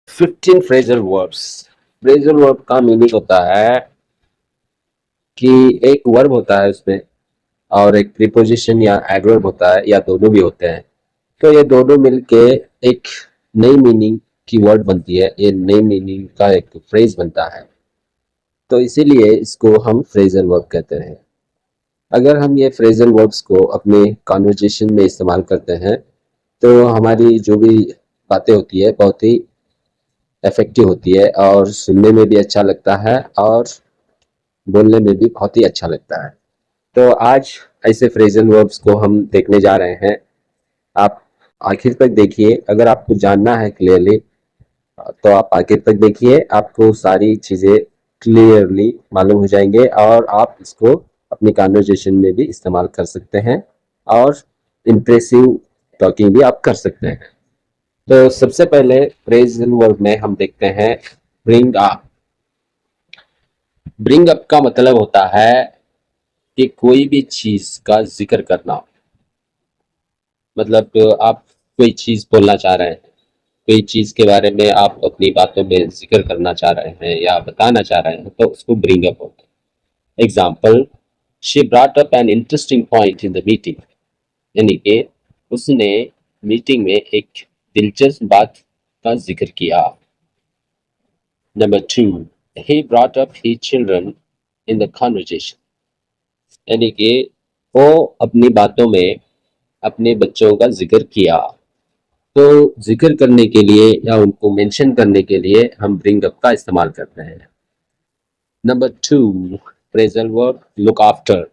15 phrasal verbs. Phrasal verb का meaning होता है कि एक वर्ब होता है उसमें और एक प्रीपोजिशन या एडवर्ब होता है या दोनों भी होते हैं। तो ये दोनों मिलके एक नई मीनिंग की वर्ड बनती है, ये नई मीनिंग का एक फ्रेज बनता है। तो इसीलिए इसको हम फ्रेजल वर्ब कहते हैं। अगर हम ये फ्रेजल वर्ब्स को अपने कॉन्वर्जेशन में इस्तेमाल करते हैं तो हमारी जो भी बातें होती है बहुत ही इफेक्टिव होती है और सुनने में भी अच्छा लगता है और बोलने में भी बहुत ही अच्छा लगता है। तो आज ऐसे फ्रेजल वर्ब्स को हम देखने जा रहे हैं। आप आखिर तक देखिए, अगर आपको जानना है क्लियरली तो आप आखिर तक देखिए, आपको सारी चीज़ें क्लियरली मालूम हो जाएंगे और आप इसको अपनी कन्वर्सेशन में भी इस्तेमाल कर सकते हैं और इम्प्रेसिव टॉकिंग भी आप कर सकते हैं। तो सबसे पहले फ्रेजल वर्ब में हम देखते हैं ब्रिंग अप। ब्रिंग अप का मतलब होता है कि कोई भी चीज का जिक्र करना। मतलब आप कोई चीज बोलना चाह रहे हैं, कोई चीज के बारे में आप अपनी बातों में जिक्र करना चाह रहे हैं या बताना चाह रहे हैं तो उसको ब्रिंग अप होता है। Example, she brought up an interesting point in the meeting. यानी कि उसने मीटिंग में एक दिलचस्प बात का जिक्र किया। Number two, he brought up he children in the conversation. यानी कि वो अपनी बातों में अपने बच्चों का जिक्र किया। तो जिक्र करने के लिए या उनको मेंशन करने के लिए हम ब्रिंग अप का इस्तेमाल करते हैं। Number two, phrasal verb look after.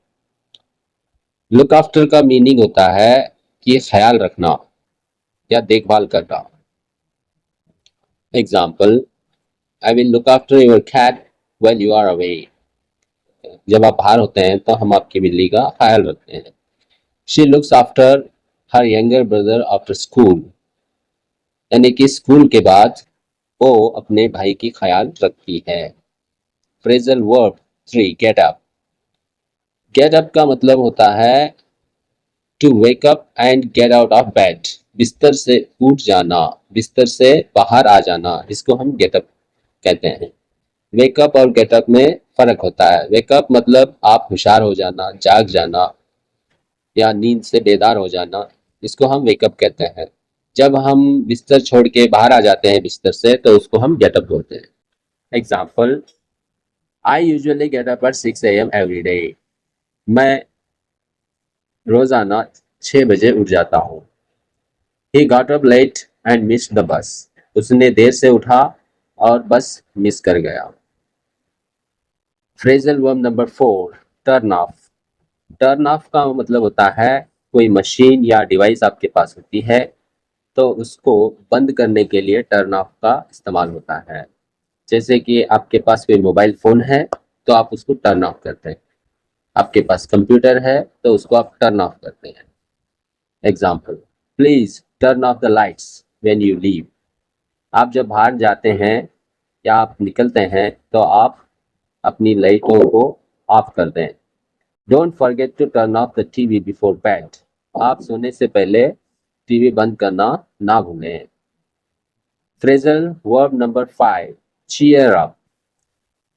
Look after का मीनिंग होता है कि ख्याल रखना या देखभाल करना। Example, I will look after your cat when you are away. जब आप बाहर होते हैं तो हम आपकी बिल्ली का ख्याल रखते हैं। She looks after her younger brother after school. यानी कि स्कूल के बाद वो अपने भाई की ख्याल रखती है। Phrasal verb three, get up. Get up का मतलब होता है to wake up and get out of bed. बिस्तर से उठ जाना, बिस्तर से बाहर आ जाना, इसको हम गेट अप कहते हैं। वेकअप और गेटअप में फर्क होता है। वेकअप मतलब आप होशियार हो जाना, जाग जाना या नींद से बेदार हो जाना, इसको हम वेकअप कहते हैं। जब हम बिस्तर छोड़ के बाहर आ जाते हैं बिस्तर से तो उसको हम गेटअप बोलते हैं। Example, I usually get up at 6 AM every day. मैं रोजाना 6 बजे उठ जाता हूँ। He got up late and missed the bus. उसने देर से उठा और बस मिस कर गया। Phrasal verb number four, turn off. Turn off का मतलब होता है कोई मशीन या डिवाइस आपके पास होती है तो उसको बंद करने के लिए टर्न ऑफ का इस्तेमाल होता है। जैसे कि आपके पास कोई मोबाइल फोन है तो आप उसको टर्न ऑफ करते हैं। आपके पास कंप्यूटर है तो उसको आप टर्न ऑफ करते हैं। Example, please turn off the lights when you leave. आप जब बाहर जाते हैं या आप निकलते हैं तो आप अपनी लाइटों को ऑफ कर दें। Don't forget to turn off the TV before bed. आप सोने से पहले टीवी बंद करना ना भूलें। Phrasal verb number five, cheer up.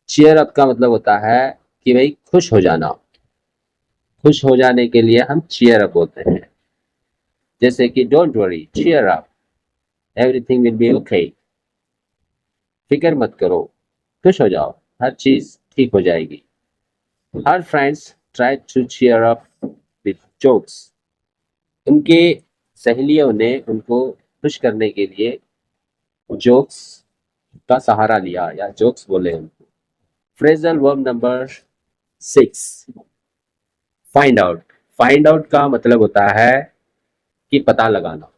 Cheer up का मतलब होता है कि भाई खुश हो जाना। खुश हो जाने के लिए हम चीयर अप बोलते हैं। जैसे कि don't worry, cheer up, everything will be okay. फिक्र मत करो, खुश हो जाओ, हर चीज ठीक हो जाएगी। Her friends try to cheer up with jokes. उनके सहेलियों ने उनको खुश करने के लिए जोक्स का सहारा लिया या जोक्स बोले उनको। Phrasal verb number six, find out. Find out का मतलब होता है कि पता लगाना,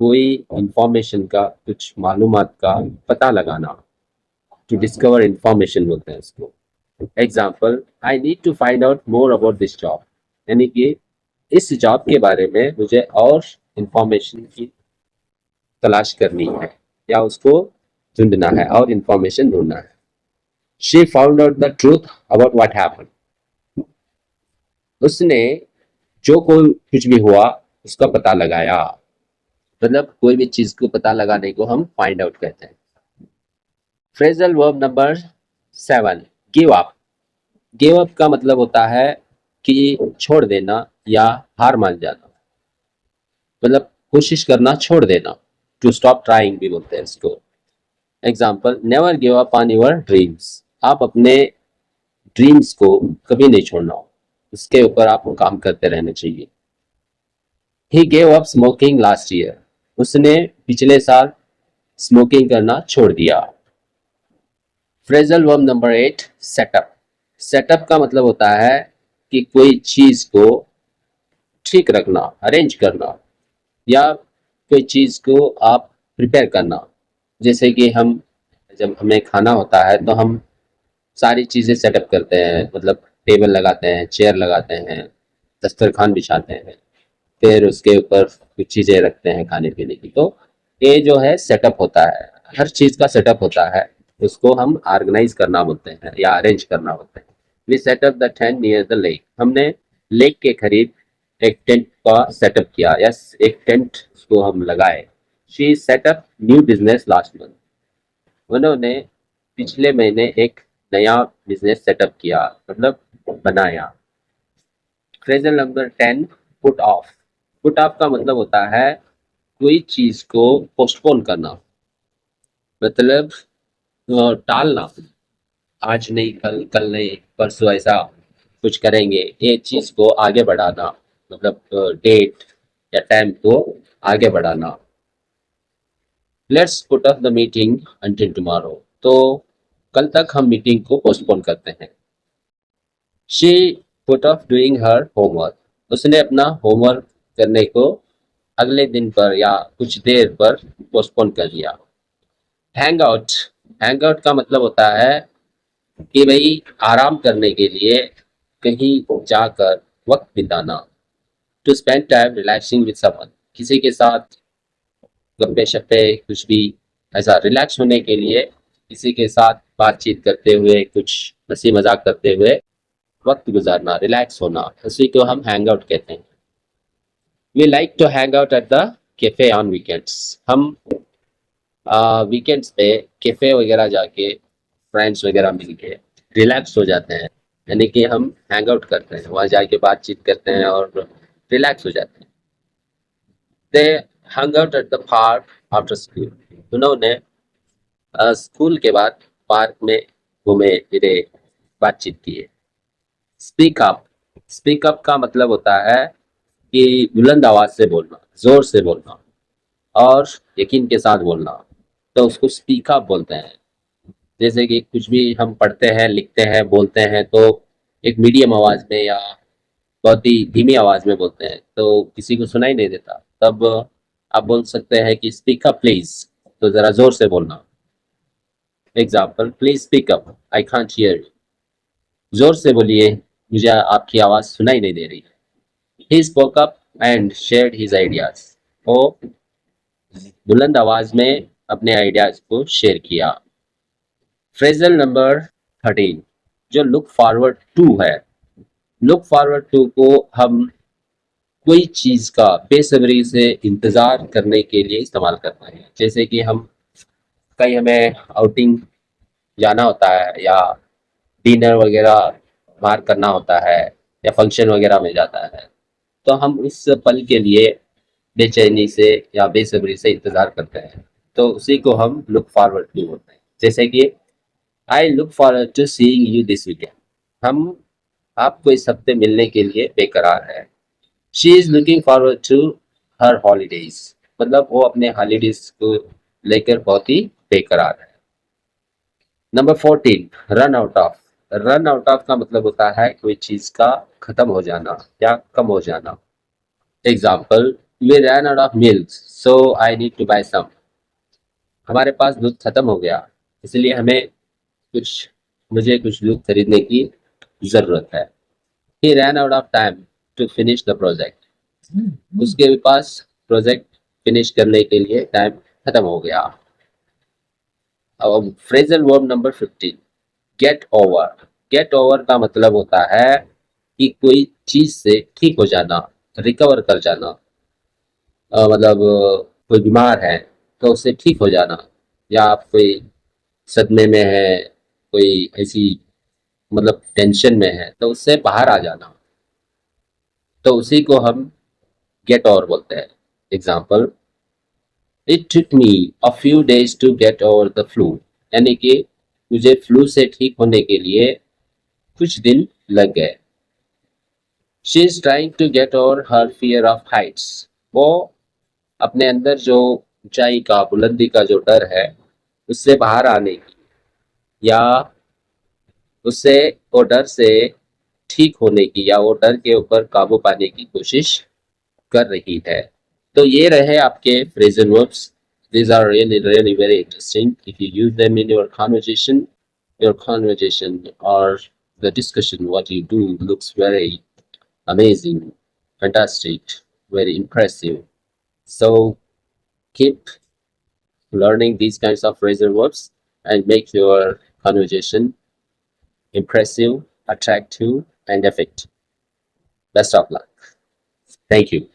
कोई इंफॉर्मेशन का, कुछ मालूमात का पता लगाना। टू डिस्कवर इंफॉर्मेशन बोलते हैं इसको। Example, I need to find out more about this job. यानी कि इस जॉब के बारे में मुझे और इंफॉर्मेशन की तलाश करनी है या उसको ढूंढना है और इंफॉर्मेशन ढूंढना है। She found out the truth about what happened. उसने जो कोई कुछ भी हुआ उसका पता लगाया। मतलब कोई भी चीज को पता लगाने को हम फाइंड आउट कहते हैं। Phrasal verb number 7, give up. Give up का मतलब होता है कि छोड़ देना या हार मान जाना, मतलब कोशिश करना छोड़ देना। टू स्टॉप ट्राइंग भी बोलते हैं इसको। Example, never give up on your dreams. आप अपने ड्रीम्स को कभी नहीं छोड़ना, उसके ऊपर आपको काम करते रहना चाहिए। He gave up smoking last year. उसने पिछले साल स्मोकिंग करना छोड़ दिया। Phrasal verb number 8, setup. Setup का मतलब होता है कि कोई चीज को ठीक रखना, अरेंज करना, या कोई चीज को आप प्रिपेयर करना। जैसे कि हम जब हमें खाना होता है तो हम सारी चीजें सेटअप करते हैं, मतलब टेबल लगाते हैं, चेयर लगाते हैं, दस्तरखान बिछाते हैं, फिर उसके ऊपर कुछ चीजें रखते हैं खाने पीने की। तो ये जो है सेटअप होता है, हर चीज का सेटअप होता है, उसको हम ऑर्गेनाइज करना बोलते हैं या अरेंज करना बोलते हैं। We set up the tent near the lake. हमने लेक के करीब एक टेंट का सेटअप किया, या एक टेंट को हम लगाए। She setup new business last month. उन्होंने पिछले महीने एक नया बिजनेस सेटअप किया, मतलब बनाया। Phrasal number 10, put off. Put off का मतलब होता है कोई चीज को पोस्टपोन करना, मतलब टालना। आज नहीं, कल, कल नहीं, परसों ऐसा कुछ करेंगे, ये चीज को आगे बढ़ाना, मतलब डेट या टाइम को आगे बढ़ाना। Let's put off the meeting until tomorrow. तो कल तक हम मीटिंग को पोस्टपोन करते हैं। She put off doing her homework. उसने अपना होमवर्क करने को अगले दिन पर या कुछ देर पर पोस्टपोन कर दिया। Hang out. हैंग आउट का मतलब होता है कि भाई आराम करने के लिए कहीं जाकर वक्त बिताना। To spend time relaxing with someone. किसी के साथ गप्पे शप्पे, कुछ भी ऐसा रिलैक्स होने के लिए किसी के साथ बातचीत करते हुए, कुछ हंसी मजाक करते हुए वक्त गुजारना, रिलैक्स होना, उसी को हम हैंग आउट कहते हैं। We like to hang out at the cafe on weekends. हम वीकेंड्स पे कैफे वगैरह जाके फ्रेंड्स वगैरह मिलके रिलैक्स हो जाते हैं, यानी कि हम हैंग आउट करते हैं, वहाँ जाके बातचीत करते हैं और रिलैक्स हो जाते हैं। They hang out at the park after school. उन्होंने स्कूल के बाद पार्क में घूमे फिरे, बातचीत किए। Speak up. स्पीक अप का मतलब होता है कि बुलंद आवाज से बोलना, जोर से बोलना और यकीन के साथ बोलना, तो उसको स्पीक अप बोलते हैं। जैसे कि कुछ भी हम पढ़ते हैं, लिखते हैं, बोलते हैं, तो एक मीडियम आवाज में या बहुत ही धीमी आवाज में बोलते हैं तो किसी को सुनाई नहीं देता, तब आप बोल सकते हैं कि स्पीक अप प्लीज, तो जरा जोर से बोलना। Example, please speak up, I can't hear you. जोर से बोलिए, मुझे आपकी आवाज सुनाई नहीं दे रही। He spoke up and shared his ideas. वो बुलंद आवाज में अपने आइडियाज को शेयर किया। फ्रेजल नंबर 13, जो लुक फॉरवर्ड टू है। लुक फॉरवर्ड टू को हम कोई चीज का बेसब्री से इंतजार करने के लिए इस्तेमाल करते हैं। जैसे कि हम कहीं हमें आउटिंग जाना होता है या डिनर वगैरह बाहर करना होता है या फंक्शन वगैरह में जाता है, तो हम उस पल के लिए बेचैनी से या बेसब्री से इंतजार करते हैं, तो उसी को हम लुक फॉरवर्ड टू बोलते हैं। जैसे कि I look forward to seeing you this weekend. हम आपको इस हफ्ते मिलने के लिए बेकरार है। She is looking forward to her holidays. मतलब वो अपने हॉलीडेज को लेकर बहुत ही बेकरार है। Number 14, run out of. Run out of का मतलब होता है कोई चीज का खत्म हो जाना या कम हो जाना। Example, we ran out of milk so I need to buy some. हमारे पास दूध खत्म हो गया, इसलिए हमें कुछ मुझे कुछ दूध खरीदने की जरूरत है। He ran out of time to finish the project. उसके पास प्रोजेक्ट फिनिश करने के लिए टाइम खत्म हो गया। अब phrasal verb number 15, get over. Get over का मतलब होता है कि कोई चीज से ठीक हो जाना, रिकवर कर जाना। मतलब कोई बीमार है तो उससे ठीक हो जाना, या आप कोई सदमे में है, कोई ऐसी मतलब टेंशन में है तो उससे बाहर आ जाना, तो उसी को हम गेट ओवर बोलते हैं। Example, it took me a few days to get over the flu, यानी कि मुझे फ्लू से ठीक होने के लिए कुछ दिन लग गए। She is trying to get over her fear of heights, वो अपने अंदर जो ऊंचाई का, बुलंदी का जो डर है उससे बाहर आने की, या उससे वो डर से ठीक होने की, या वो डर के ऊपर काबू पाने की कोशिश कर रही है। तो ये रहे आपके phrasal verbs. These are really very interesting. If you use them in your conversation or the discussion, what you do looks very amazing, fantastic, very impressive. So keep learning these kinds of phrasal verbs and make your conversation impressive, attractive, and effective. Best of luck. Thank you.